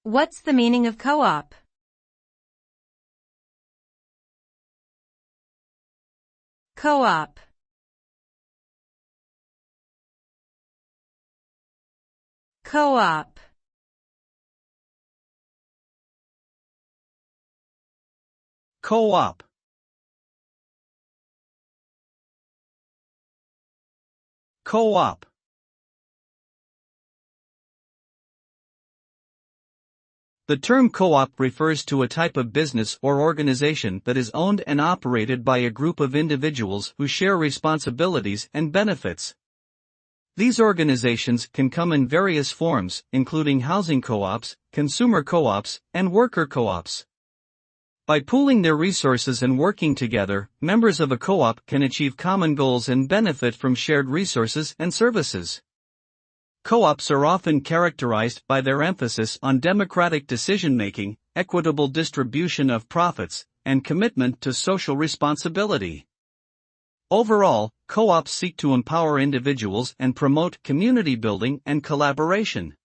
What's the meaning of co-op? Co-op. Co-op. Co-op. Co-op. The term co-op refers to a type of business or organization that is owned and operated by a group of individuals who share responsibilities and benefits. These organizations can come in various forms, including housing co-ops, consumer co-ops, and worker co-ops. By pooling their resources and working together, members of a co-op can achieve common goals and benefit from shared resources and services. Co-ops are often characterized by their emphasis on democratic decision-making, equitable distribution of profits, and commitment to social responsibility. Overall, co-ops seek to empower individuals and promote community building and collaboration.